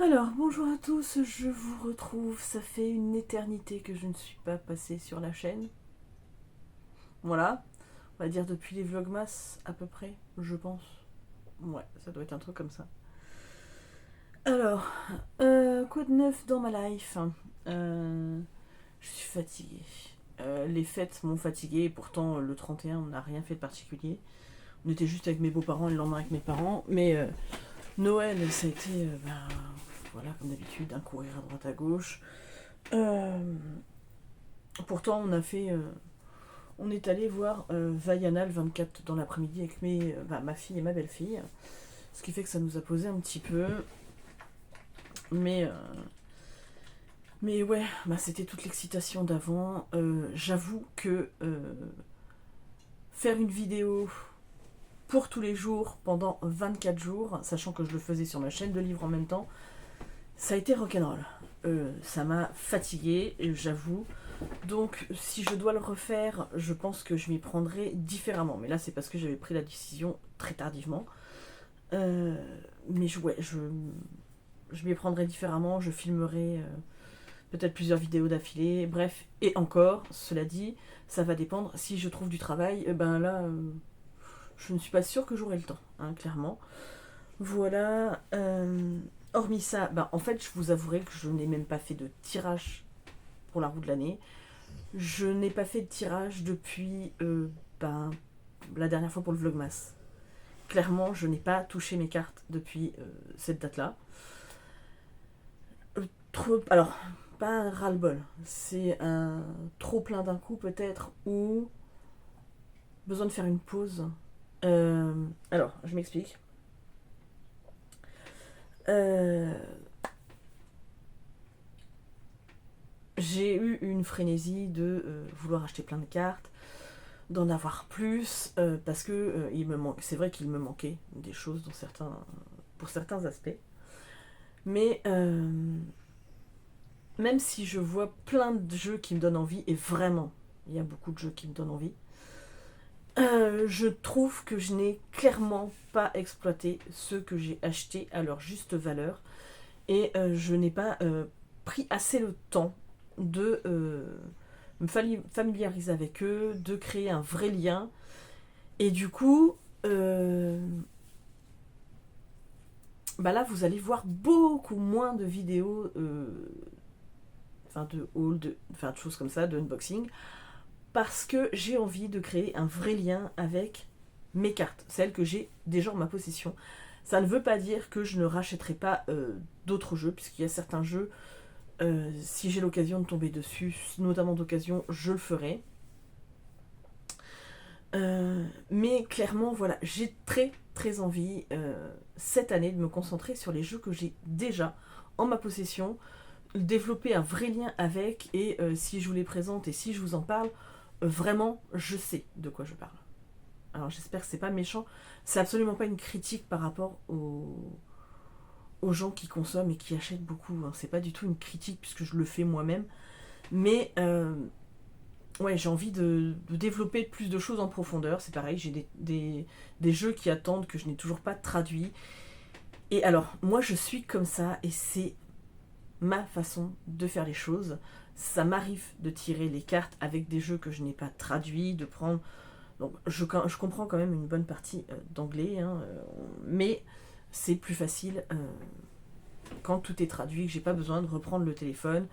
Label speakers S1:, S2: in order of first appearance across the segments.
S1: Alors, bonjour à tous, je vous retrouve. Ça fait une éternité que je ne suis pas passée sur la chaîne. Voilà, on va dire depuis les Vlogmas à peu près, je pense. Ouais, ça doit être un truc comme ça. Alors, quoi de neuf dans ma life? Je suis fatiguée. Les fêtes m'ont fatiguée, pourtant le 31 on n'a rien fait de particulier. On était juste avec mes beaux-parents et le lendemain avec mes parents, mais Noël ça a été, voilà, comme d'habitude, un courir à droite à gauche. Euh, Pourtant, on est allé voir Vaiana le 24 dans l'après-midi avec ma fille et ma belle-fille. Ce qui fait que ça nous a posé un petit peu. Mais, euh, mais ouais, c'était toute l'excitation d'avant. J'avoue que faire une vidéo pour tous les jours pendant 24 jours, sachant que je le faisais sur ma chaîne de livres en même temps, ça a été rock'n'roll. Ça m'a fatiguée, j'avoue. Donc, si je dois le refaire, je pense que je m'y prendrai différemment. Mais là, c'est parce que j'avais pris la décision très tardivement. Euh, ouais, je m'y prendrai différemment. Je filmerai peut-être plusieurs vidéos d'affilée. Bref, et encore, cela dit, ça va dépendre. Si je trouve du travail, ben là, je ne suis pas sûre que j'aurai le temps, hein, clairement. Voilà. Hormis ça, en fait, je vous avouerai que je n'ai même pas fait de tirage pour la roue de l'année. Je n'ai pas fait de tirage depuis la dernière fois pour le Vlogmas. Clairement, je n'ai pas touché mes cartes depuis cette date-là. Alors, pas un ras-le-bol, c'est un trop plein d'un coup peut-être, ou besoin de faire une pause. Alors, je m'explique. Euh, j'ai eu une frénésie de vouloir acheter plein de cartes, d'en avoir plus, parce que c'est vrai qu'il me manquait des choses pour certains aspects. Mais même si je vois plein de jeux qui me donnent envie, et vraiment, il y a beaucoup de jeux qui me donnent envie, je trouve que je n'ai clairement pas exploité ceux que j'ai achetés à leur juste valeur, et je n'ai pas pris assez le temps de me familiariser avec eux, de créer un vrai lien, et du coup, là vous allez voir beaucoup moins de vidéos, de haul, de choses comme ça, de unboxing, parce que j'ai envie de créer un vrai lien avec mes cartes, celles que j'ai déjà en ma possession. Ça ne veut pas dire que je ne rachèterai pas d'autres jeux, puisqu'il y a certains jeux, si j'ai l'occasion de tomber dessus, notamment d'occasion, je le ferai. Mais clairement, voilà, j'ai très très envie cette année de me concentrer sur les jeux que j'ai déjà en ma possession, développer un vrai lien avec, et si je vous les présente et si je vous en parle, vraiment, je sais de quoi je parle. Alors j'espère que c'est pas méchant. C'est absolument pas une critique par rapport aux gens qui consomment et qui achètent beaucoup, hein. C'est pas du tout une critique puisque je le fais moi-même. Mais ouais, j'ai envie de développer plus de choses en profondeur. C'est pareil, j'ai des jeux qui attendent que je n'ai toujours pas traduit. Et alors, moi je suis comme ça et c'est ma façon de faire les choses. Ça m'arrive de tirer les cartes avec des jeux que je n'ai pas traduits, de prendre. Donc je comprends quand même une bonne partie d'anglais, hein, mais c'est plus facile quand tout est traduit, que j'ai pas besoin de reprendre le téléphone.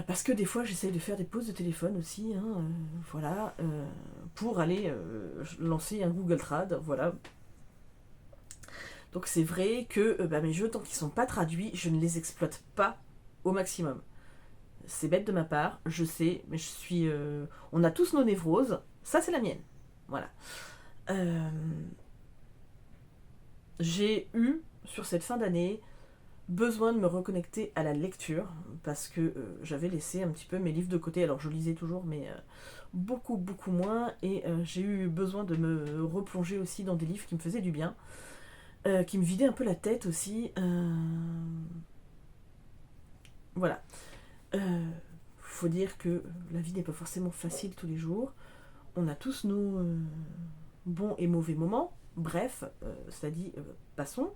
S1: Parce que des fois j'essaye de faire des pauses de téléphone aussi, hein, voilà, pour aller lancer un Google Trad, voilà. Donc c'est vrai que mes jeux, tant qu'ils sont pas traduits, je ne les exploite pas au maximum. C'est bête de ma part, je sais, mais on a tous nos névroses, ça c'est la mienne. Voilà. Euh, j'ai eu, sur cette fin d'année, besoin de me reconnecter à la lecture, parce que j'avais laissé un petit peu mes livres de côté. Alors je lisais toujours, mais beaucoup, beaucoup moins, et j'ai eu besoin de me replonger aussi dans des livres qui me faisaient du bien, qui me vidaient un peu la tête aussi. Voilà. Faut dire que la vie n'est pas forcément facile tous les jours. On a tous nos bons et mauvais moments. Bref, cela dit, passons.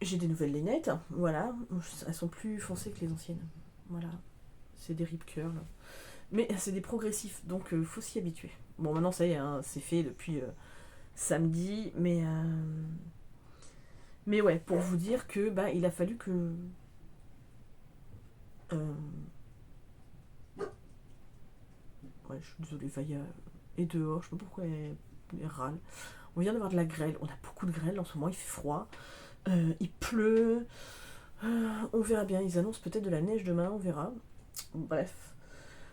S1: J'ai des nouvelles lunettes, voilà. Elles sont plus foncées que les anciennes. Voilà. C'est des rip curl. Mais c'est des progressifs, donc faut s'y habituer. Bon, maintenant ça y est, hein, c'est fait depuis samedi, mais ouais, pour vous dire que bah il a fallu que ouais, je suis désolée, Vaya est dehors, je sais pas pourquoi elle râle. On vient d'avoir de la grêle, on a beaucoup de grêle en ce moment, il fait froid, il pleut, on verra bien, ils annoncent peut-être de la neige demain, on verra. Bref,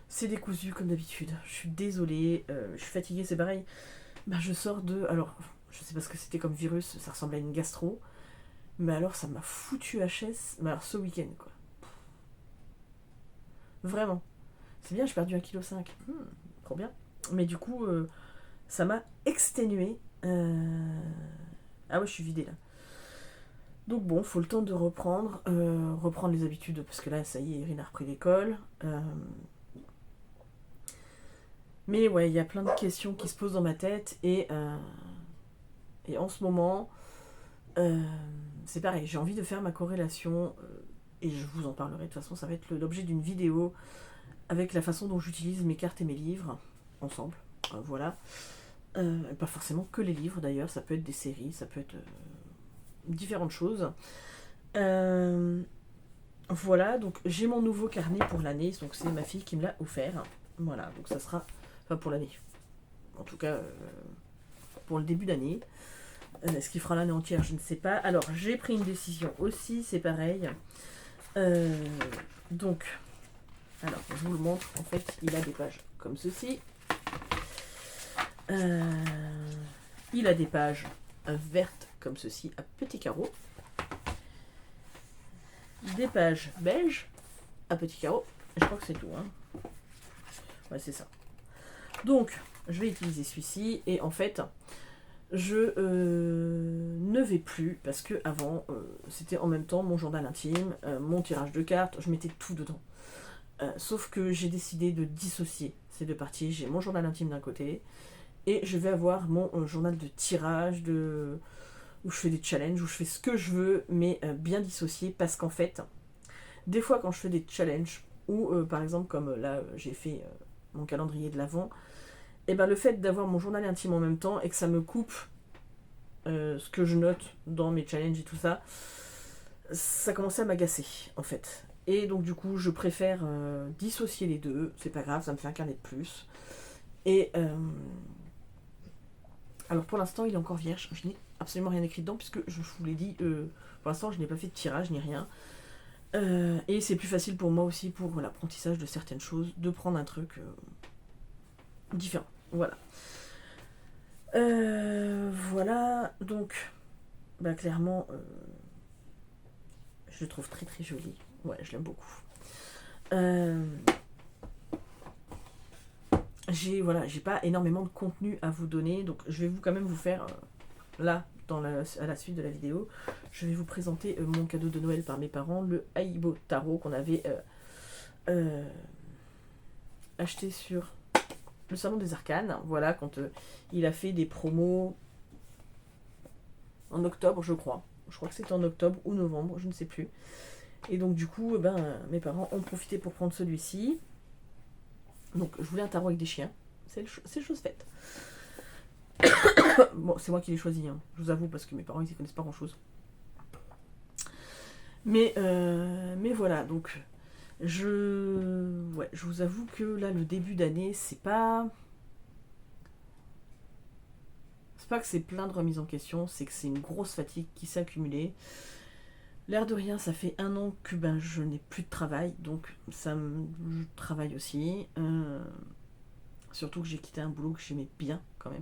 S1: c'est décousu comme d'habitude. Je suis désolée, je suis fatiguée, c'est pareil. Bah, je sors de. Alors, je sais pas ce que c'était comme virus, ça ressemblait à une gastro. Mais alors, ça m'a foutu HS. Mais alors, ce week-end, quoi. Vraiment. C'est bien, j'ai perdu 1,5 kg. Trop bien. Mais du coup, ça m'a exténué. Ah ouais, je suis vidée là. Donc bon, faut le temps de reprendre les habitudes, parce que là, ça y est, Erin a repris l'école. Mais ouais, il y a plein de questions qui se posent dans ma tête, et en ce moment, c'est pareil, j'ai envie de faire ma corrélation, et je vous en parlerai, de toute façon, ça va être l'objet d'une vidéo avec la façon dont j'utilise mes cartes et mes livres, ensemble, voilà. Pas forcément que les livres d'ailleurs, ça peut être des séries, ça peut être différentes choses. Voilà, donc j'ai mon nouveau carnet pour l'année, donc c'est ma fille qui me l'a offert. Voilà, donc ça sera, enfin pour l'année, en tout cas pour le début d'année. Ce qu'il fera l'année entière, je ne sais pas. Alors j'ai pris une décision aussi, c'est pareil. Donc, alors je vous le montre, en fait il a des pages comme ceci. Il a des pages vertes comme ceci, à petits carreaux. Des pages beige à petits carreaux. Je crois que c'est tout. Hein. Ouais, c'est ça. Donc, je vais utiliser celui-ci. Et en fait, je ne vais plus, parce que avant, c'était en même temps mon journal intime, mon tirage de cartes, je mettais tout dedans. Sauf que j'ai décidé de dissocier ces deux parties. J'ai mon journal intime d'un côté, et je vais avoir mon journal de tirage, où je fais des challenges, où je fais ce que je veux, mais bien dissocié, parce qu'en fait, des fois quand je fais des challenges, ou par exemple comme là j'ai fait mon calendrier de l'Avent, et ben le fait d'avoir mon journal intime en même temps et que ça me coupe ce que je note dans mes challenges et tout ça, ça commençait à m'agacer en fait. Et donc du coup je préfère dissocier les deux, c'est pas grave, ça me fait un carnet de plus. Et alors pour l'instant il est encore vierge, je n'ai absolument rien écrit dedans puisque je vous l'ai dit, pour l'instant je n'ai pas fait de tirage ni rien. Et c'est plus facile pour moi aussi pour l'apprentissage de certaines choses, de prendre un truc différent. Voilà. Voilà, donc bah, clairement je le trouve très très joli. Ouais, je l'aime beaucoup. J'ai pas énormément de contenu à vous donner, donc je vais quand même vous faire là à la suite de la vidéo, je vais vous présenter mon cadeau de Noël par mes parents, le Aibo Tarot qu'on avait acheté sur le salon des arcanes, voilà, quand il a fait des promos en octobre, je crois que c'était en octobre ou novembre, je ne sais plus. Et donc du coup, mes parents ont profité pour prendre celui-ci. Donc je voulais un tarot avec des chiens, c'est chose faite. Bon, c'est moi qui l'ai choisi, hein, je vous avoue, parce que mes parents ils ne connaissent pas grand chose. Mais voilà, donc je vous avoue que là le début d'année, c'est pas que c'est plein de remises en question, c'est que c'est une grosse fatigue qui s'est accumulée. L'air de rien, ça fait 1 an que je n'ai plus de travail, donc je travaille aussi. Surtout que j'ai quitté un boulot que j'aimais bien quand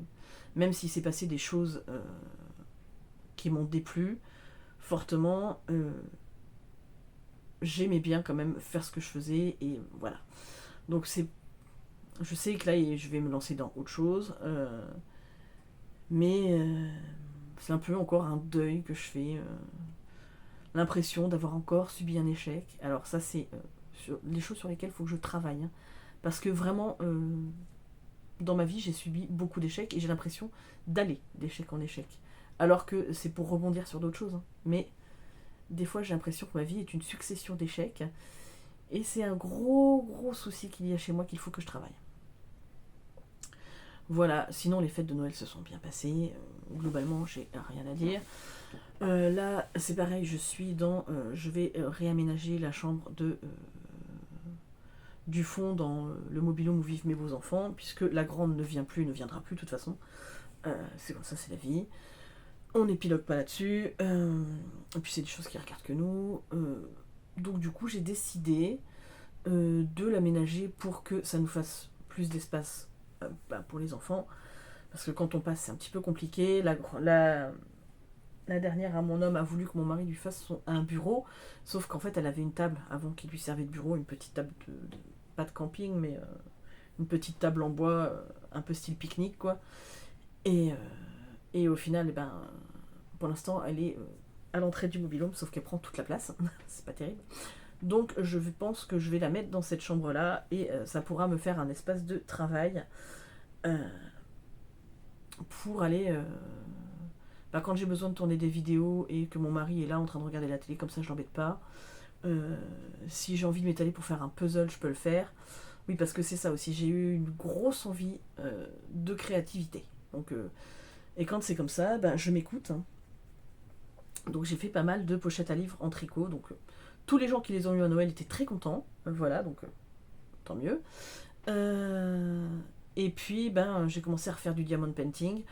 S1: même s'il s'est passé des choses qui m'ont déplu fortement. J'aimais bien quand même faire ce que je faisais, et voilà. Donc je sais que là je vais me lancer dans autre chose, mais c'est un peu encore un deuil que je fais. L'impression d'avoir encore subi un échec. Alors ça c'est les choses sur lesquelles il faut que je travaille, hein, parce que vraiment dans ma vie j'ai subi beaucoup d'échecs et j'ai l'impression d'aller d'échec en échec, alors que c'est pour rebondir sur d'autres choses, hein. Mais des fois j'ai l'impression que ma vie est une succession d'échecs. Et c'est un gros souci qu'il y a chez moi qu'il faut que je travaille. Voilà, sinon les fêtes de Noël se sont bien passées. Globalement, j'ai rien à dire. Là, c'est pareil, je vais réaménager la chambre du fond dans le mobil-home où vivent mes beaux-enfants, puisque la grande ne viendra plus de toute façon. C'est comme ça, c'est la vie. On n'épilogue pas là-dessus. Et puis c'est des choses qui regardent que nous. Donc du coup, j'ai décidé de l'aménager pour que ça nous fasse plus d'espace pour les enfants. Parce que quand on passe, c'est un petit peu compliqué. La dernière, à mon homme, a voulu que mon mari lui fasse un bureau. Sauf qu'en fait, elle avait une table avant qui lui servait de bureau. Une petite table, pas de camping, mais une petite table en bois, un peu style pique-nique, quoi. Et au final, eh ben, pour l'instant, elle est à l'entrée du mobil-home, sauf qu'elle prend toute la place. C'est pas terrible. Donc je pense que je vais la mettre dans cette chambre-là et ça pourra me faire un espace de travail pour aller... quand j'ai besoin de tourner des vidéos et que mon mari est là en train de regarder la télé, comme ça je l'embête pas. Si j'ai envie de m'étaler pour faire un puzzle, je peux le faire. Oui, parce que c'est ça aussi, j'ai eu une grosse envie de créativité. Donc, et quand c'est comme ça, je m'écoute. Hein. Donc j'ai fait pas mal de pochettes à livres en tricot. Donc tous les gens qui les ont eu à Noël étaient très contents. Voilà, donc tant mieux. Et puis j'ai commencé à refaire du diamond painting.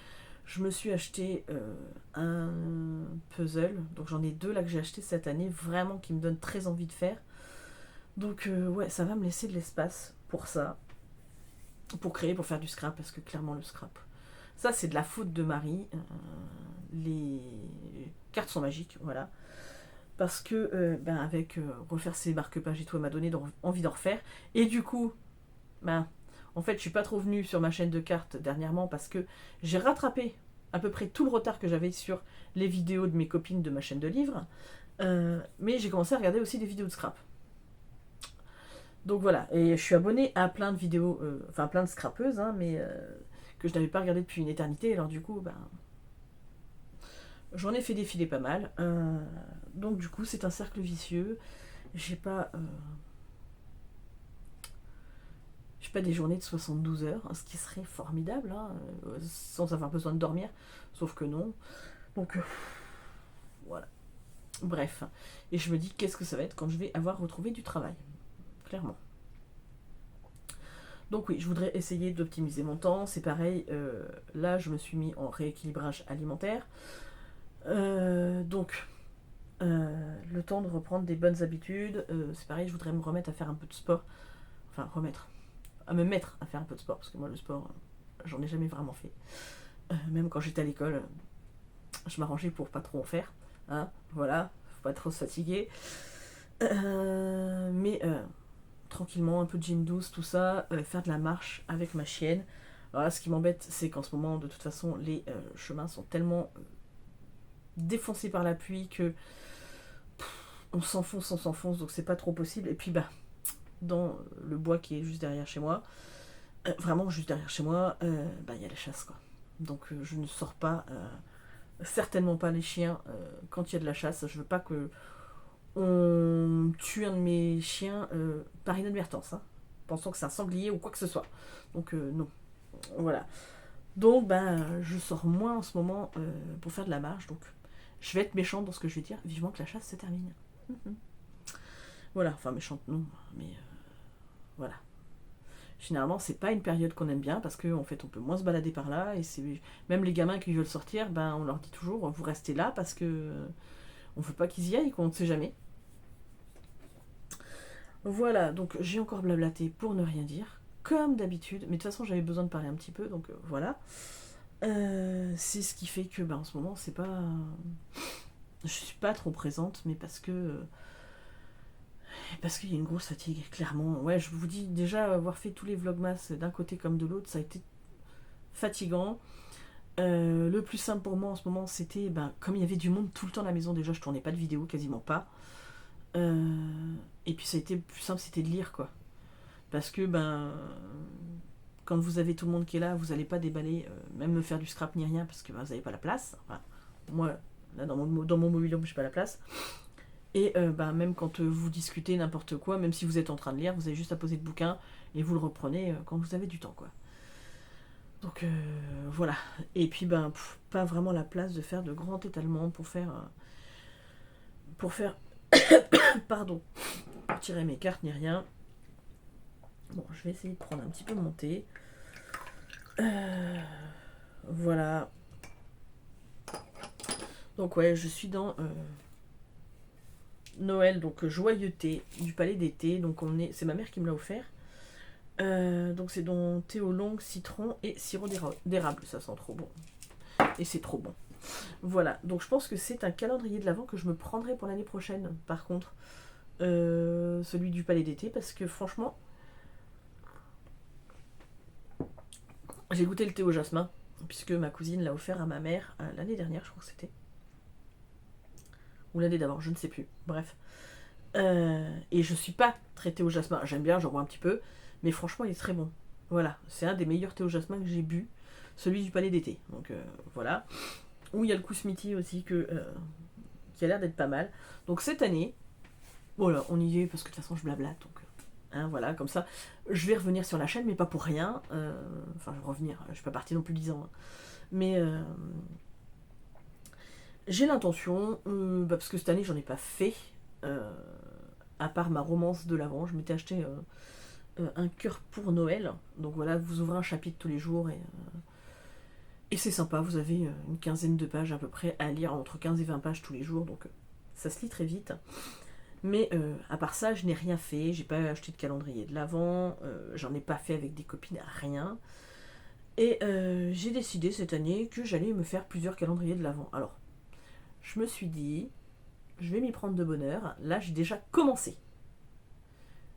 S1: Je me suis acheté un puzzle. Donc j'en ai 2 là que j'ai acheté cette année, vraiment qui me donnent très envie de faire. Donc ouais, ça va me laisser de l'espace pour ça. Pour créer, pour faire du scrap, parce que clairement le scrap, ça c'est de la faute de Marie. Les cartes sont magiques, voilà. Parce que avec refaire ses marque-pages et tout, elle m'a donné envie d'en refaire. Et du coup, en fait, je suis pas trop venue sur ma chaîne de cartes dernièrement parce que j'ai rattrapé à peu près tout le retard que j'avais sur les vidéos de mes copines de ma chaîne de livres. Mais j'ai commencé à regarder aussi des vidéos de scrap. Donc voilà, et je suis abonnée à plein de vidéos, plein de scrapeuses, hein, mais que je n'avais pas regardé depuis une éternité. Alors du coup, j'en ai fait défiler pas mal. Donc du coup, c'est un cercle vicieux. J'ai pas des journées de 72 heures, ce qui serait formidable, hein, sans avoir besoin de dormir, sauf que non. Donc voilà. Bref. Et je me dis, qu'est-ce que ça va être quand je vais avoir retrouvé du travail, clairement. Donc oui, je voudrais essayer d'optimiser mon temps. C'est pareil, là je me suis mis en rééquilibrage alimentaire. Donc le temps de reprendre des bonnes habitudes. C'est pareil, je voudrais me remettre à faire un peu de sport. Enfin, à me mettre à faire un peu de sport, parce que moi le sport, j'en ai jamais vraiment fait. Même quand j'étais à l'école, je m'arrangeais pour pas trop en faire. Hein, voilà, faut pas trop se fatiguer. Mais tranquillement, un peu de gym douce, tout ça, faire de la marche avec ma chienne. Alors là, ce qui m'embête, c'est qu'en ce moment, de toute façon, les chemins sont tellement défoncés par la pluie que on s'enfonce, donc c'est pas trop possible. Et puis dans le bois qui est juste derrière chez moi, vraiment juste derrière chez moi, y a la chasse, quoi. Donc je ne sors pas, certainement pas les chiens quand il y a de la chasse. Je veux pas que on tue un de mes chiens par inadvertance, hein, pensant que c'est un sanglier ou quoi que ce soit. Donc non. Voilà. Donc je sors moins en ce moment pour faire de la marche, donc je vais être méchante dans ce que je vais dire, vivement que la chasse se termine. Voilà, enfin méchante non, mais voilà. Généralement, c'est pas une période qu'on aime bien parce qu'en fait, on peut moins se balader par là et c'est même les gamins qui veulent sortir, on leur dit toujours vous restez là parce que on veut pas qu'ils y aillent, qu'on ne sait jamais. Voilà, donc j'ai encore blablaté pour ne rien dire, comme d'habitude, mais de toute façon j'avais besoin de parler un petit peu, donc voilà. C'est ce qui fait que en ce moment c'est pas. Je suis pas trop présente, mais parce qu'il y a une grosse fatigue, clairement. Ouais, je vous dis, déjà, avoir fait tous les vlogmas d'un côté comme de l'autre, ça a été fatigant. Le plus simple pour moi en ce moment, c'était, comme il y avait du monde tout le temps à la maison, déjà, je tournais pas de vidéo, quasiment pas. Et puis ça a été le plus simple, c'était de lire, quoi. Parce que, quand vous avez tout le monde qui est là, vous n'allez pas déballer, même me faire du scrap ni rien, parce que vous n'avez pas la place. Enfin, moi, là, dans mon mobil-home, j'ai pas la place. Et même quand vous discutez n'importe quoi, même si vous êtes en train de lire, vous avez juste à poser le bouquin et vous le reprenez quand vous avez du temps, quoi. Donc voilà. Et puis pas vraiment la place de faire de grands étalements pour faire pardon, pour tirer mes cartes ni rien. Bon, je vais essayer de prendre un petit peu mon thé. Voilà. Donc ouais, je suis dans Noël, donc joyeux thé du Palais d'été. Donc c'est ma mère qui me l'a offert. Donc c'est dans thé au long, citron et sirop d'érable. Ça sent trop bon. Et c'est trop bon. Voilà, donc je pense que c'est un calendrier de l'Avent que je me prendrai pour l'année prochaine, par contre. Celui du Palais d'été, parce que franchement, j'ai goûté le thé au jasmin, puisque ma cousine l'a offert à ma mère l'année dernière, je crois que c'était. Ou l'année d'avant, je ne sais plus. Bref. Et je suis pas très thé au jasmin. J'aime bien, j'en bois un petit peu. Mais franchement, il est très bon. Voilà, c'est un des meilleurs thé au jasmin que j'ai bu. Celui du Palais d'été. Donc voilà. Où il y a le Kousmiti aussi qui a l'air d'être pas mal. Donc cette année, voilà, on y est parce que de toute façon je blablate. Donc voilà, comme ça, je vais revenir sur la chaîne, mais pas pour rien. Enfin, je vais revenir. Je suis pas partie non plus 10 ans. Hein. Mais j'ai l'intention, parce que cette année j'en ai pas fait, à part ma romance de l'Avent, je m'étais acheté un cœur pour Noël. Donc voilà, vous ouvrez un chapitre tous les jours et c'est sympa, vous avez une quinzaine de pages à peu près à lire, entre 15 et 20 pages tous les jours, donc ça se lit très vite. Mais à part ça, je n'ai rien fait, j'ai pas acheté de calendrier de l'Avent, j'en ai pas fait avec des copines, rien. Et j'ai décidé cette année que j'allais me faire plusieurs calendriers de l'Avent. Alors, je me suis dit, je vais m'y prendre de bonne heure. Là, j'ai déjà commencé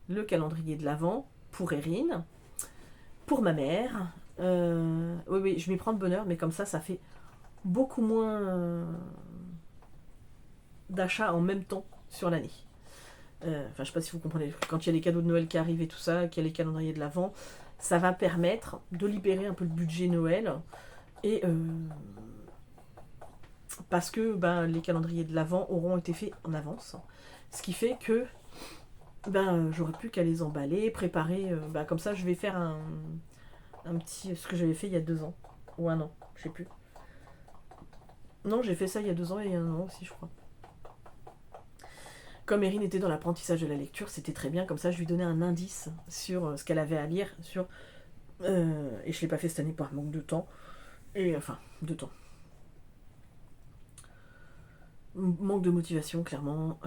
S1: le calendrier de l'Avent pour Erin, pour ma mère. Oui, je m'y prends de bonne heure, mais comme ça fait beaucoup moins d'achats en même temps sur l'année. Je sais pas si vous comprenez. Quand il y a les cadeaux de Noël qui arrivent et tout ça, qu'il y a les calendriers de l'Avent, ça va permettre de libérer un peu le budget Noël. Et parce que les calendriers de l'Avent auront été faits en avance. Ce qui fait que j'aurai plus qu'à les emballer, préparer. Comme ça, je vais faire un petit. Ce que j'avais fait il y a 2 ans. Ou 1 an, je sais plus. Non, j'ai fait ça il y a 2 ans et il y a 1 an aussi, je crois. Comme Erin était dans l'apprentissage de la lecture, c'était très bien. Comme ça, je lui donnais un indice sur ce qu'elle avait à lire. Et je ne l'ai pas fait cette année par manque de temps. Et enfin, de temps. Manque de motivation, clairement.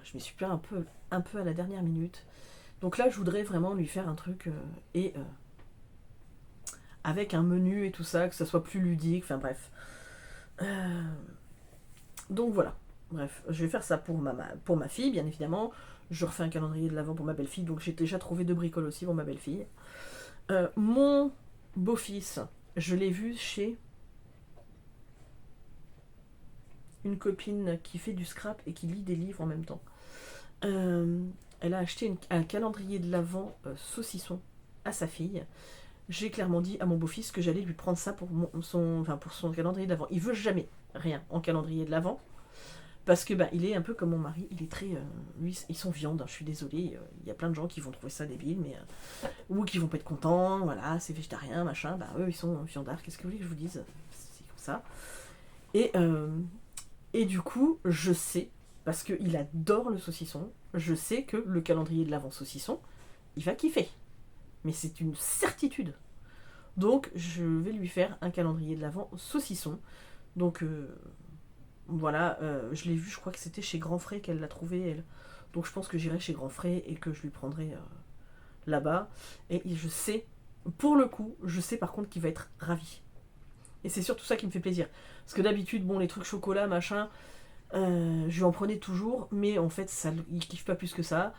S1: Je m'y suis pris un peu à la dernière minute. Donc là, je voudrais vraiment lui faire un truc avec un menu et tout ça, que ça soit plus ludique. Enfin bref. Donc voilà. Bref, je vais faire ça pour ma fille, bien évidemment. Je refais un calendrier de l'Avent pour ma belle-fille. Donc j'ai déjà trouvé 2 bricoles aussi pour ma belle-fille. Mon beau-fils, je l'ai vu chez une copine qui fait du scrap et qui lit des livres en même temps. Elle a acheté un calendrier de l'Avent saucisson à sa fille. J'ai clairement dit à mon beau-fils que j'allais lui prendre ça pour son calendrier de l'Avent. Il veut jamais rien en calendrier de l'Avent. Parce que il est un peu comme mon mari, il est très. Lui, ils sont viande, je suis désolée. Il y a plein de gens qui vont trouver ça débile, mais. Ou qui vont pas être contents, voilà, c'est végétarien, machin. Eux, ils sont viandards, qu'est-ce que vous voulez que je vous dise? C'est comme ça. Et du coup, je sais, parce qu'il adore le saucisson, je sais que le calendrier de l'Avent saucisson, il va kiffer. Mais c'est une certitude. Donc, je vais lui faire un calendrier de l'Avent saucisson. Donc. Voilà, je l'ai vu, je crois que c'était chez Grand Frais qu'elle l'a trouvé, elle. Donc je pense que j'irai chez Grand Frais et que je lui prendrai là-bas. Et je sais, pour le coup, je sais par contre qu'il va être ravi. Et c'est surtout ça qui me fait plaisir. Parce que d'habitude, les trucs chocolat, machin, je lui en prenais toujours, mais en fait, il kiffe pas plus que ça.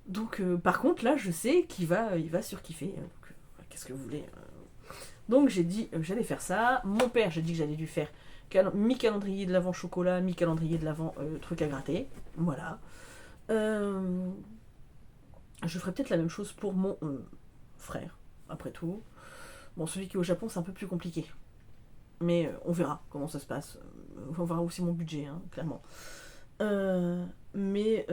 S1: Donc par contre, là, je sais qu'il il va surkiffer. Donc, qu'est-ce que vous voulez Donc j'ai dit, j'allais faire ça. Mon père, j'ai dit que j'allais lui faire mi-calendrier de l'Avent chocolat, mi-calendrier de l'Avent truc à gratter. Voilà. Je ferai peut-être la même chose pour mon frère, après tout. Bon, celui qui est au Japon, c'est un peu plus compliqué. Mais on verra comment ça se passe. On verra aussi mon budget, hein, clairement. mais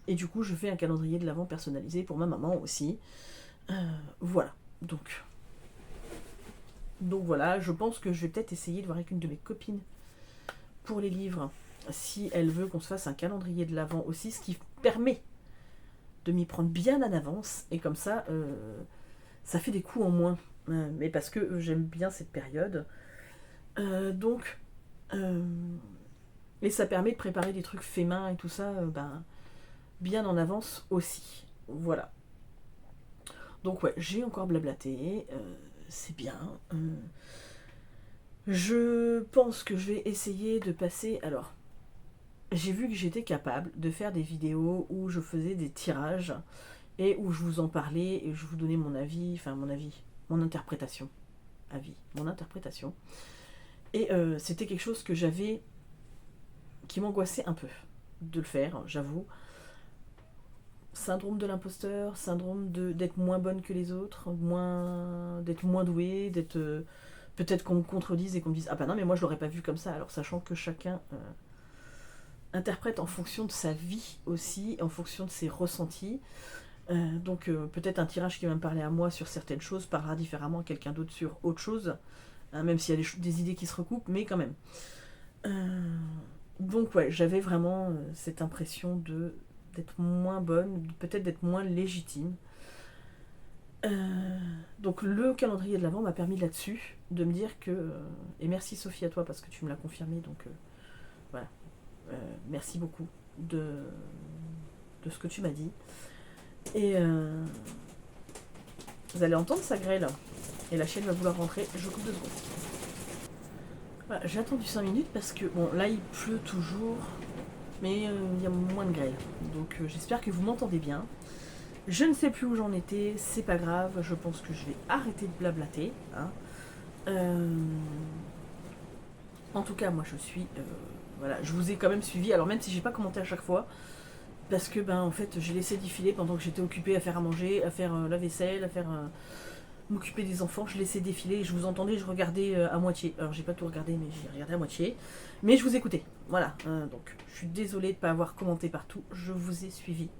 S1: et du coup je fais un calendrier de l'Avent personnalisé pour ma maman aussi. Voilà, donc voilà, je pense que je vais peut-être essayer de voir avec une de mes copines pour les livres, si elle veut qu'on se fasse un calendrier de l'Avent aussi, ce qui permet de m'y prendre bien en avance, et comme ça, ça fait des coups en moins. Mais parce que j'aime bien cette période. Donc, et ça permet de préparer des trucs faits main et tout ça, bien en avance aussi. Voilà. Donc ouais, j'ai encore blablaté, c'est bien. Je pense que je vais essayer de passer... Alors, j'ai vu que j'étais capable de faire des vidéos où je faisais des tirages et où je vous en parlais et je vous donnais mon avis, mon interprétation. Mon interprétation. Et c'était quelque chose que j'avais... qui m'angoissait un peu de le faire, j'avoue. Syndrome de l'imposteur, syndrome d'être moins bonne que les autres, d'être moins douée, d'être... peut-être qu'on me contredise et qu'on me dise « Ah bah non, mais moi je l'aurais pas vu comme ça », alors sachant que chacun interprète en fonction de sa vie aussi, en fonction de ses ressentis. Donc peut-être un tirage qui va me parler à moi sur certaines choses parlera différemment à quelqu'un d'autre sur autre chose, hein, même s'il y a des idées qui se recoupent, mais quand même. Donc ouais, j'avais vraiment cette impression d'être moins bonne, peut-être d'être moins légitime. Donc le calendrier de l'Avent m'a permis là-dessus de me dire que... et merci Sophie à toi parce que tu me l'as confirmé, donc voilà. Merci beaucoup de ce que tu m'as dit. Et vous allez entendre ça grêle. Et la chienne va vouloir rentrer. Je coupe 2 secondes. Voilà, j'ai attendu 5 minutes parce que, bon, là il pleut toujours. Mais il y a moins de grêle. Donc j'espère que vous m'entendez bien. Je ne sais plus où j'en étais. C'est pas grave. Je pense que je vais arrêter de blablater. Hein. En tout cas, moi je suis... voilà, je vous ai quand même suivi. Alors même si j'ai pas commenté à chaque fois. Parce que en fait j'ai laissé défiler pendant que j'étais occupée à faire à manger, à faire la vaisselle, à faire m'occuper des enfants, je laissais défiler, je vous entendais, je regardais à moitié. Alors j'ai pas tout regardé mais j'ai regardé à moitié. Mais je vous écoutais. Voilà. Donc je suis désolée de ne pas avoir commenté partout, je vous ai suivi.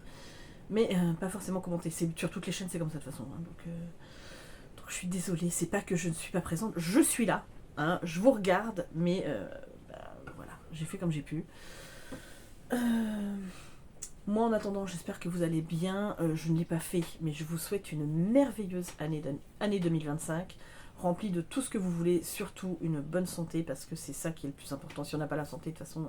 S1: Mais pas forcément commenté. Sur toutes les chaînes c'est comme ça de toute façon. Hein. Donc je suis désolée, c'est pas que je ne suis pas présente, je suis là. Hein, je vous regarde, mais voilà, j'ai fait comme j'ai pu. Moi, en attendant, j'espère que vous allez bien. Je ne l'ai pas fait, mais je vous souhaite une merveilleuse année 2025, remplie de tout ce que vous voulez, surtout une bonne santé, parce que c'est ça qui est le plus important. Si on n'a pas la santé, de toute façon,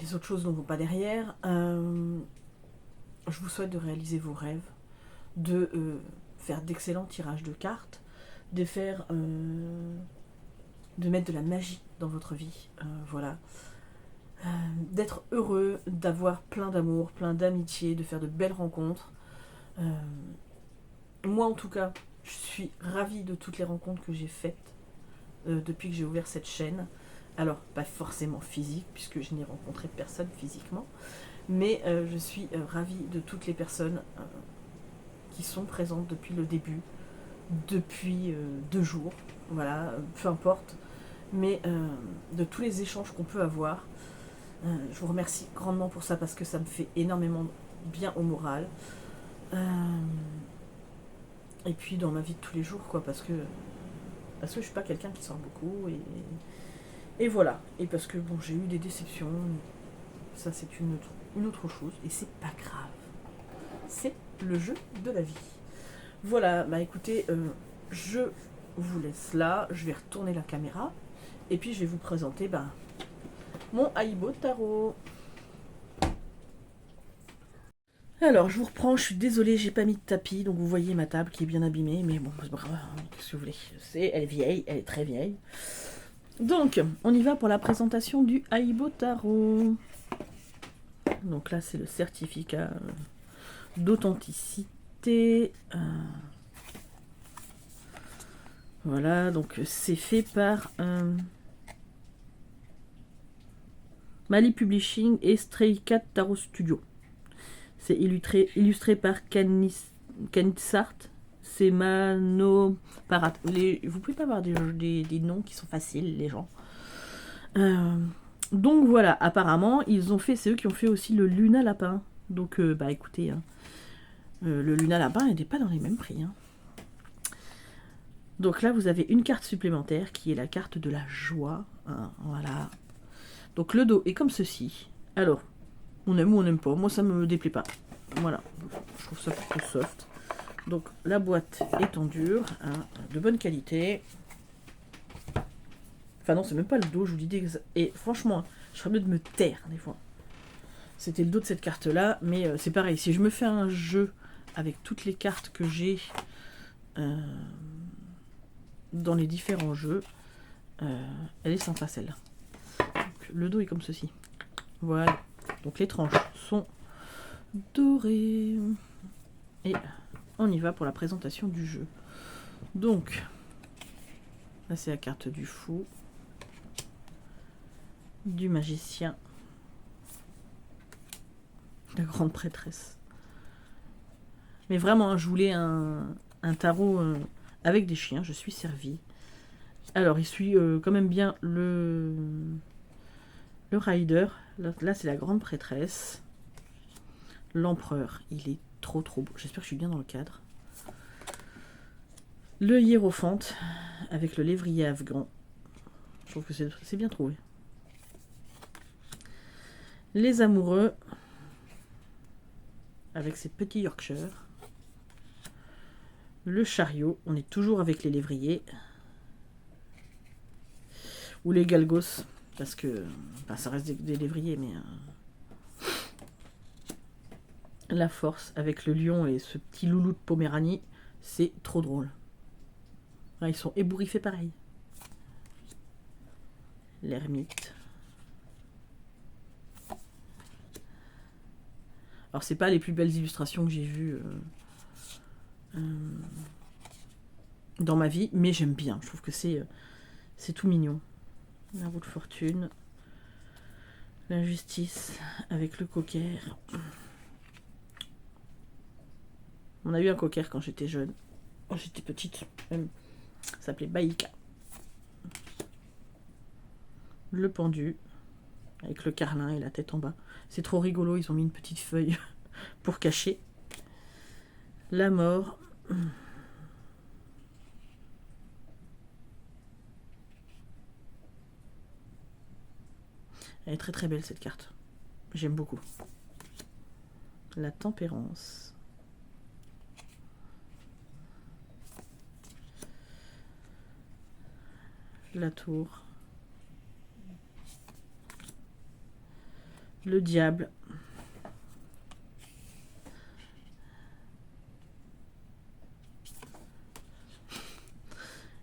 S1: les autres choses ne vont pas derrière. Je vous souhaite de réaliser vos rêves, de faire d'excellents tirages de cartes, de mettre de la magie dans votre vie. Voilà. D'être heureux, d'avoir plein d'amour, plein d'amitié, de faire de belles rencontres. Moi en tout cas, je suis ravie de toutes les rencontres que j'ai faites depuis que j'ai ouvert cette chaîne. Alors, pas forcément physique, puisque je n'ai rencontré personne physiquement, mais je suis ravie de toutes les personnes qui sont présentes depuis le début, depuis 2 jours, voilà, peu importe, mais de tous les échanges qu'on peut avoir. Je vous remercie grandement pour ça parce que ça me fait énormément bien au moral. Et puis dans ma vie de tous les jours, quoi, parce que je suis pas quelqu'un qui sort beaucoup et voilà. Et parce que bon, j'ai eu des déceptions, ça c'est une autre chose et c'est pas grave. C'est le jeu de la vie. Voilà, écoutez, je vous laisse là, je vais retourner la caméra et puis je vais vous présenter mon Aibo Tarot. Alors, je vous reprends, je suis désolée, j'ai pas mis de tapis, donc vous voyez ma table qui est bien abîmée, mais bon, c'est pas grave, qu'est-ce que vous voulez. Elle est vieille, elle est très vieille. Donc, on y va pour la présentation du Aibo Tarot. Donc là, c'est le certificat d'authenticité. Voilà, donc c'est fait par... Mali Publishing et Stray Cat Tarot Studio. C'est illustré par Kanitsart. C'est Mano Parat. Vous pouvez pas avoir des noms qui sont faciles, les gens. Donc voilà, apparemment, ils ont fait, c'est eux qui ont fait aussi le Luna Lapin. Donc, bah écoutez, hein, le Luna Lapin, il n'est pas dans les mêmes prix. Hein. Donc là, vous avez une carte supplémentaire qui est la carte de la joie. Hein, voilà. Donc le dos est comme ceci. Alors, on aime ou on n'aime pas. Moi, ça me déplaît pas. Voilà. Je trouve ça plutôt soft. Donc la boîte est en dur, hein, de bonne qualité. Enfin non, c'est même pas le dos, je vous dis. Et franchement, je serais mieux de me taire des fois. C'était le dos de cette carte-là, mais c'est pareil. Si je me fais un jeu avec toutes les cartes que j'ai dans les différents jeux, elle est sympa celle-là. Le dos est comme ceci. Voilà. Donc les tranches sont dorées. Et on y va pour la présentation du jeu. Donc, là c'est la carte du fou, du magicien, la grande prêtresse. Mais vraiment, je voulais un tarot avec des chiens, je suis servie. Alors, il suit quand même bien le rider. Là, c'est la grande prêtresse. L'empereur, il est trop beau. J'espère que je suis bien dans le cadre. Le hiérophante, avec le lévrier afghan. Je trouve que c'est bien trouvé. Les amoureux, avec ses petits Yorkshire. Le chariot, on est toujours avec les lévriers. Ou les galgos, parce que enfin, ça reste des lévriers, mais... La force, avec le lion et ce petit loulou de Poméranie, c'est trop drôle. Là, ils sont ébouriffés pareil. L'ermite. Alors, c'est pas les plus belles illustrations que j'ai vues dans ma vie, mais j'aime bien. Je trouve que c'est tout mignon. La roue de fortune. La justice avec le cocker. On a eu un cocker quand j'étais jeune. Quand j'étais petite, même. Ça s'appelait Baïka. Le pendu. Avec le carlin et la tête en bas. C'est trop rigolo, ils ont mis une petite feuille pour cacher. La mort. Elle est très belle cette carte. J'aime beaucoup. La tempérance. La tour. Le diable.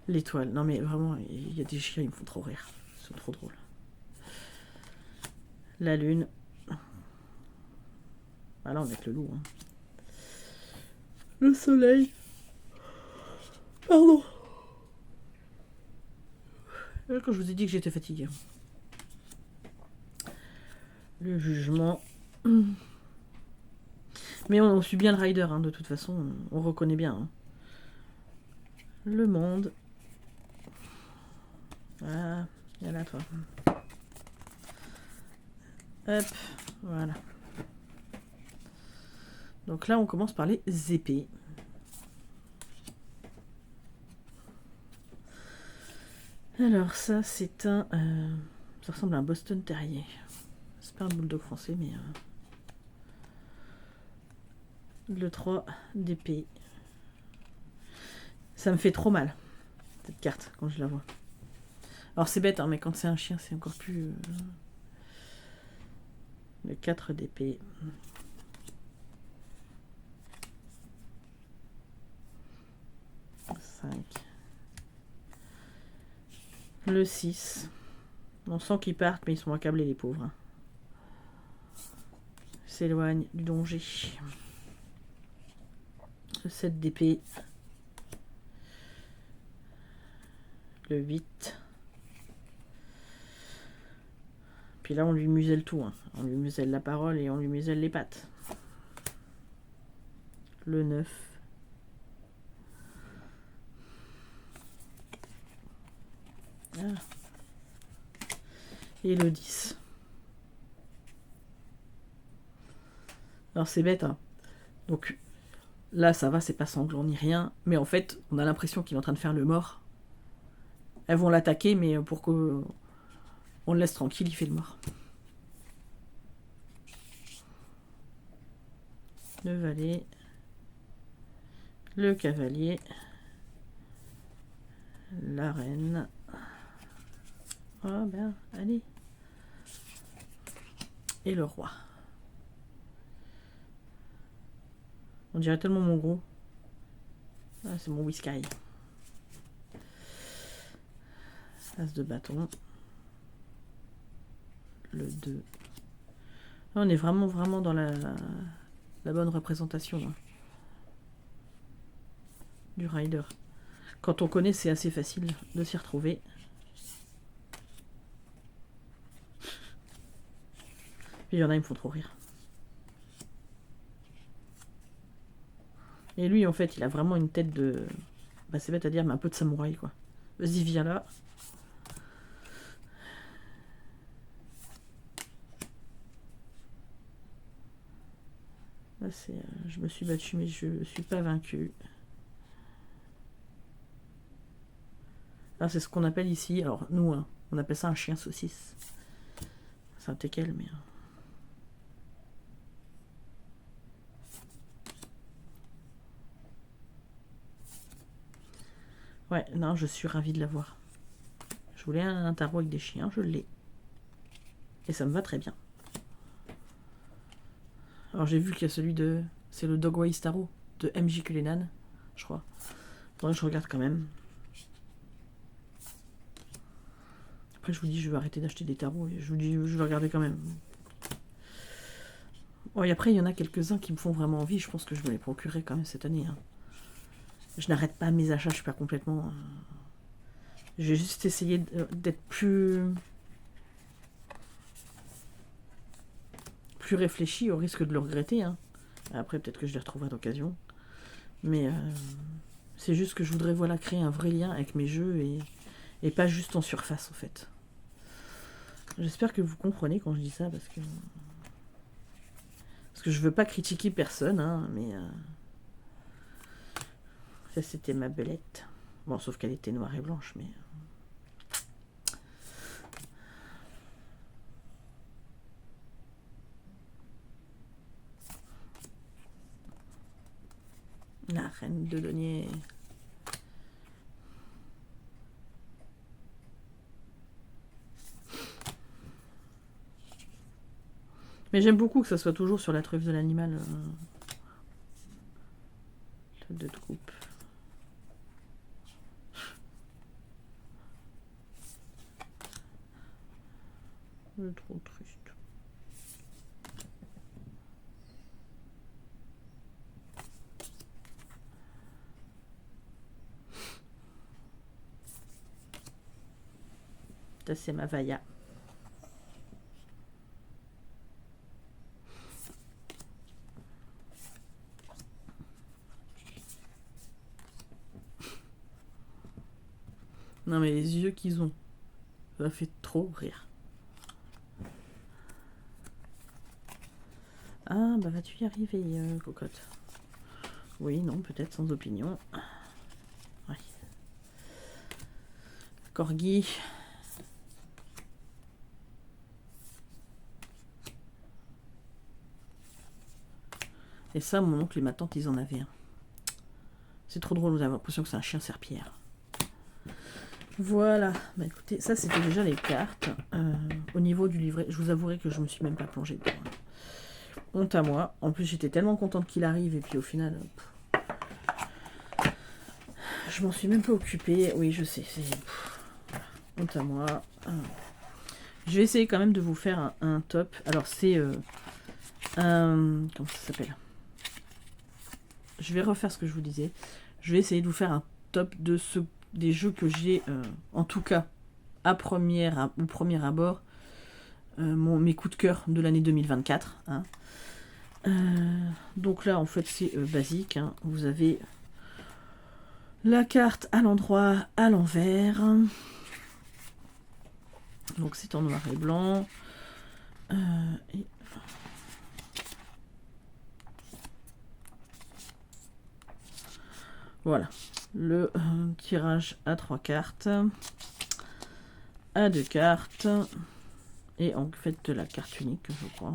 S1: L'étoile. Non mais vraiment, il y a des chiens, ils me font trop rire. Ils sont trop drôles. La lune. Ah là, on est avec le loup. Hein. Le soleil. Pardon. Quand je vous ai dit que j'étais fatiguée. Le jugement. Mais on suit bien le rider, hein, de toute façon. On reconnaît bien. Hein. Le monde. Ah, il y a là, toi. Hop, voilà. Donc là, on commence par les épées. Alors ça, c'est un... ça ressemble à un Boston Terrier. C'est pas un bulldog français, mais... le 3 d'épée. Ça me fait trop mal, cette carte, quand je la vois. Alors c'est bête, hein, mais quand c'est un chien, c'est encore plus... Le 4 d'épée. Le 6. On sent qu'ils partent, mais ils sont accablés, les pauvres. S'éloigne du danger. Le 7 d'épée. Le 8. Puis là, on lui muselle tout. Hein. On lui muselle la parole et on lui muselle les pattes. Le 9. Ah. Et le 10. Alors c'est bête, hein. Donc là ça va, c'est pas sanglant ni rien, mais en fait on a l'impression qu'il est en train de faire le mort. Elles vont l'attaquer, mais pour qu'on le laisse tranquille, il fait le mort. Le valet, le cavalier, la reine. Oh ben, allez. Et le roi. On dirait tellement mon gros. Ah, c'est mon whisky. As de bâton. Le 2. Là, on est vraiment dans la bonne représentation hein, du rider. Quand on connaît, c'est assez facile de s'y retrouver. Puis il y en a, ils me font trop rire. Et lui, en fait, il a vraiment une tête de... Bah, c'est bête à dire, mais un peu de samouraï, quoi. Vas-y, viens là. Là, c'est... je me suis battue, mais je ne suis pas vaincue. Là, c'est ce qu'on appelle ici... Alors, nous, hein, on appelle ça un chien saucisse. C'est un teckel, mais... Ouais, non, je suis ravie de l'avoir. Je voulais un tarot avec des chiens, je l'ai. Et ça me va très bien. Alors j'ai vu qu'il y a celui de... C'est le Dogwise Tarot de MJ Cullinan, je crois. Faudrait que je regarde quand même. Après je vous dis, je vais arrêter d'acheter des tarots. Et je vous dis, je vais regarder quand même. Bon, et après, il y en a quelques-uns qui me font vraiment envie. Je pense que je vais les procurer quand même cette année. Hein. Je n'arrête pas mes achats, je suis pas complètement... J'ai juste essayé d'être plus réfléchi au risque de le regretter. Hein. Après, peut-être que je les retrouverai d'occasion. Mais c'est juste que je voudrais voilà, créer un vrai lien avec mes jeux et pas juste en surface, en fait. J'espère que vous comprenez quand je dis ça, parce que je veux pas critiquer personne, hein, mais... Ça, c'était ma belette. Bon, sauf qu'elle était noire et blanche, mais... La reine de denier. Mais j'aime beaucoup que ça soit toujours sur la truffe de l'animal. Le 2 de coupe. Trop triste. Ça, c'est ma Vaya. Non, mais les yeux qu'ils ont, ça fait trop rire. Ah, bah vas-tu y arriver, cocotte? Oui, non, peut-être sans opinion. Ouais. Corgi. Et ça, mon oncle et ma tante, ils en avaient un. C'est trop drôle, vous avez l'impression que c'est un chien serpillère. Voilà, bah écoutez, ça c'était déjà les cartes. Au niveau du livret, je vous avouerai que je me suis même pas plongée dedans. Honte à moi. En plus, j'étais tellement contente qu'il arrive, et puis au final, je m'en suis même pas occupée. Oui, je sais, c'est... Honte à moi. Je vais essayer quand même de vous faire un top. Alors, c'est... comment ça s'appelle? Je vais refaire ce que je vous disais. Je vais essayer de vous faire un top de des jeux que j'ai, en tout cas, au premier abord, mes coups de cœur de l'année 2024. Hein. Donc là, en fait, c'est basique. Hein. Vous avez la carte à l'endroit, à l'envers. Donc c'est en noir et blanc. Et... Voilà. Le tirage à 3 cartes. À 2 cartes. Et en fait de la carte unique, je crois.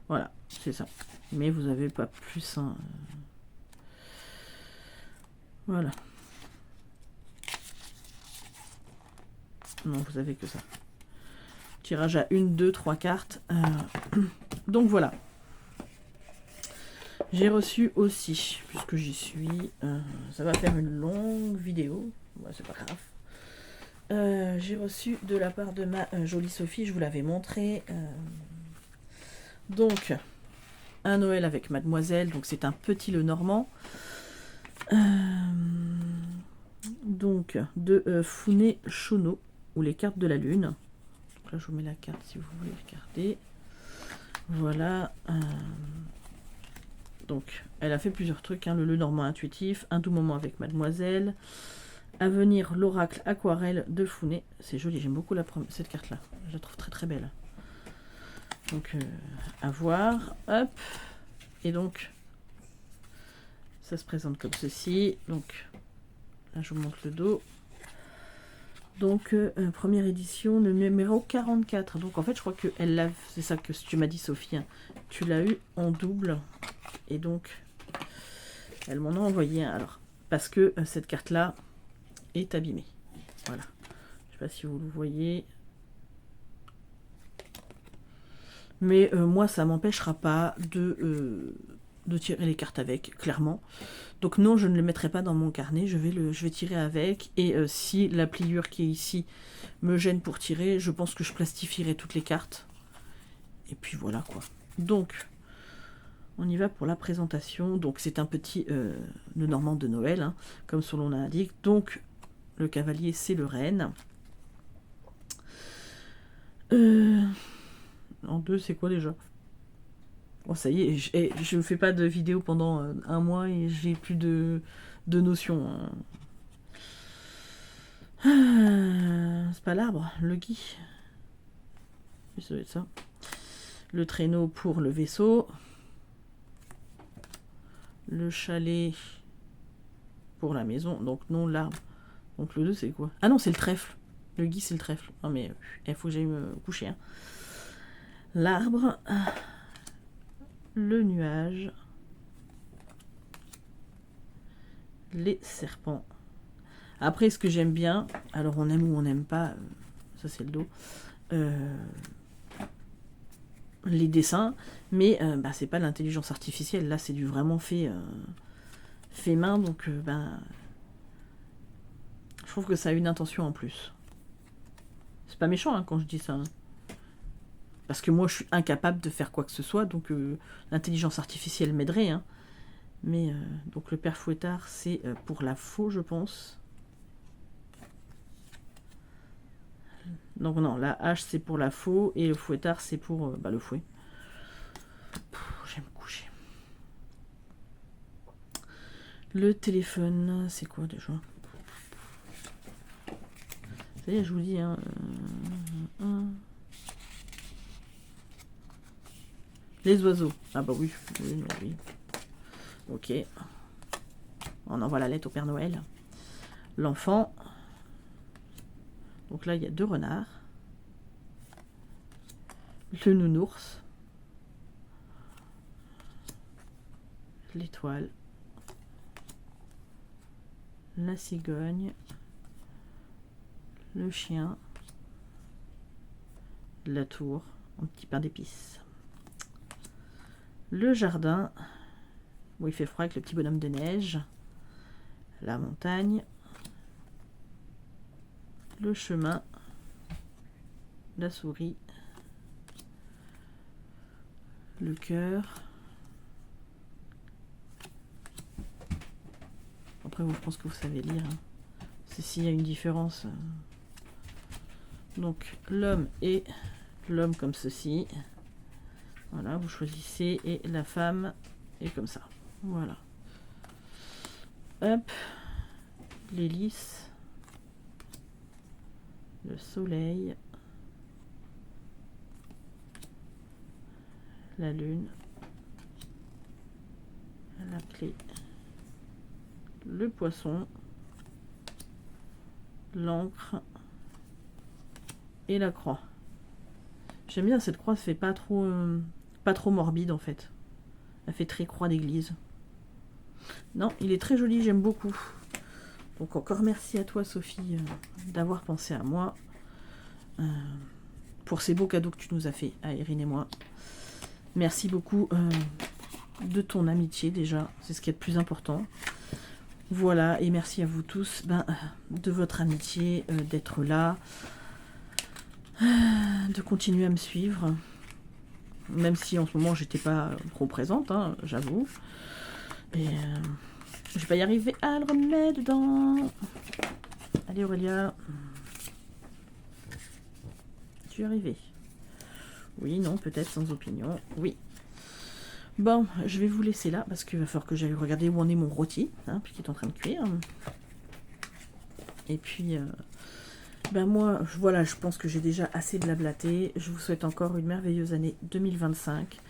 S1: Voilà, c'est ça. Mais vous n'avez pas plus. Hein. Voilà. Non, vous avez que ça. Tirage à 1, 2, 3 cartes. Donc voilà. J'ai reçu aussi, puisque j'y suis, ça va faire une longue vidéo. Ouais, c'est pas grave. J'ai reçu de la part de ma jolie Sophie, je vous l'avais montré. Donc, un Noël avec Mademoiselle. Donc c'est un petit Lenormand. Donc, de Founé Chono, ou les cartes de la lune. Donc là, je vous mets la carte si vous voulez regarder. Voilà. Donc, elle a fait plusieurs trucs. Hein, le Lenormand intuitif, un doux moment avec Mademoiselle. À venir, l'oracle aquarelle de Founé. C'est joli, j'aime beaucoup cette carte-là. Je la trouve très très belle. Donc, à voir. Hop. Et donc, ça se présente comme ceci. Donc, là, je vous montre le dos. Donc, première édition, le numéro 44. Donc, en fait, je crois que elle l'a. C'est ça que tu m'as dit, Sophie. Hein. Tu l'as eu en double. Et donc, elle m'en a envoyé un. Alors, parce que cette carte-là est abîmée. Voilà. Je sais pas si vous le voyez. Mais moi, ça m'empêchera pas de tirer les cartes avec, clairement. Donc non, je ne le mettrai pas dans mon carnet, je vais tirer avec. Et si la pliure qui est ici me gêne pour tirer, je pense que je plastifierai toutes les cartes. Et puis voilà quoi. Donc, on y va pour la présentation. Donc c'est un petit Lenormand de Noël, hein, comme son nom l'indique. Donc le cavalier, c'est le renne. En deux, c'est quoi déjà? Bon, ça y est, je ne fais pas de vidéo pendant un mois et j'ai plus de notions. Hein. C'est pas l'arbre, le gui. Ça doit être ça. Le traîneau pour le vaisseau. Le chalet pour la maison. Donc non, l'arbre. Donc le 2, c'est quoi? Ah non, c'est le trèfle. Le gui, c'est le trèfle. Non mais il faut que j'aille me coucher. Hein. L'arbre. Le nuage. Les serpents. Après, ce que j'aime bien, alors on aime ou on n'aime pas, ça c'est le dos, les dessins, mais c'est pas l'intelligence artificielle, là c'est du vraiment fait main, donc je trouve que ça a une intention en plus. C'est pas méchant hein, quand je dis ça. Hein. Parce que moi je suis incapable de faire quoi que ce soit, donc l'intelligence artificielle m'aiderait. Hein. Mais donc le père Fouettard, c'est pour la faux, je pense. Donc non, la hache c'est pour la faux et le fouettard c'est pour le fouet. Je vais me coucher. Le téléphone, c'est quoi déjà? Ça y est, je vous dis. Hein, Les oiseaux. Ah bah oui. Oui. Ok. On envoie la lettre au Père Noël. L'enfant. Donc là, il y a 2 renards. Le nounours. L'étoile. La cigogne. Le chien. La tour. Un petit pain d'épices. Le jardin. Où il fait froid avec le petit bonhomme de neige. La montagne. Le chemin. La souris. Le cœur. Après, je pense que vous savez lire. Hein. C'est s'il y a une différence. Donc, l'homme et l'homme comme ceci. Voilà, vous choisissez. Et la femme est comme ça. Voilà. Hop. L'hélice. le soleil, la lune, la clé, le poisson, l'encre et la croix. J'aime bien cette croix, ça fait pas trop morbide en fait. Elle fait très croix d'église. Non, il est très joli, j'aime beaucoup. Donc encore merci à toi Sophie d'avoir pensé à moi pour ces beaux cadeaux que tu nous as fait à Erin et moi. Merci beaucoup de ton amitié déjà, c'est ce qui est le plus important. Voilà, et merci à vous tous de votre amitié, d'être là, de continuer à me suivre. Même si en ce moment j'étais pas trop présente, hein, j'avoue. Et je vais pas y arriver à le remettre dedans. Allez Aurélia. Tu es arrivée? Oui, non, peut-être sans opinion. Oui. Bon, je vais vous laisser là parce qu'il va falloir que j'aille regarder où en est mon rôti, hein, puisqu'il est en train de cuire. Et puis, moi, voilà, je pense que j'ai déjà assez blablaté. Je vous souhaite encore une merveilleuse année 2025.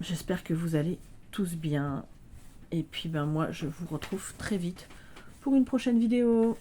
S1: J'espère que vous allez tous bien. Et puis, moi, je vous retrouve très vite pour une prochaine vidéo.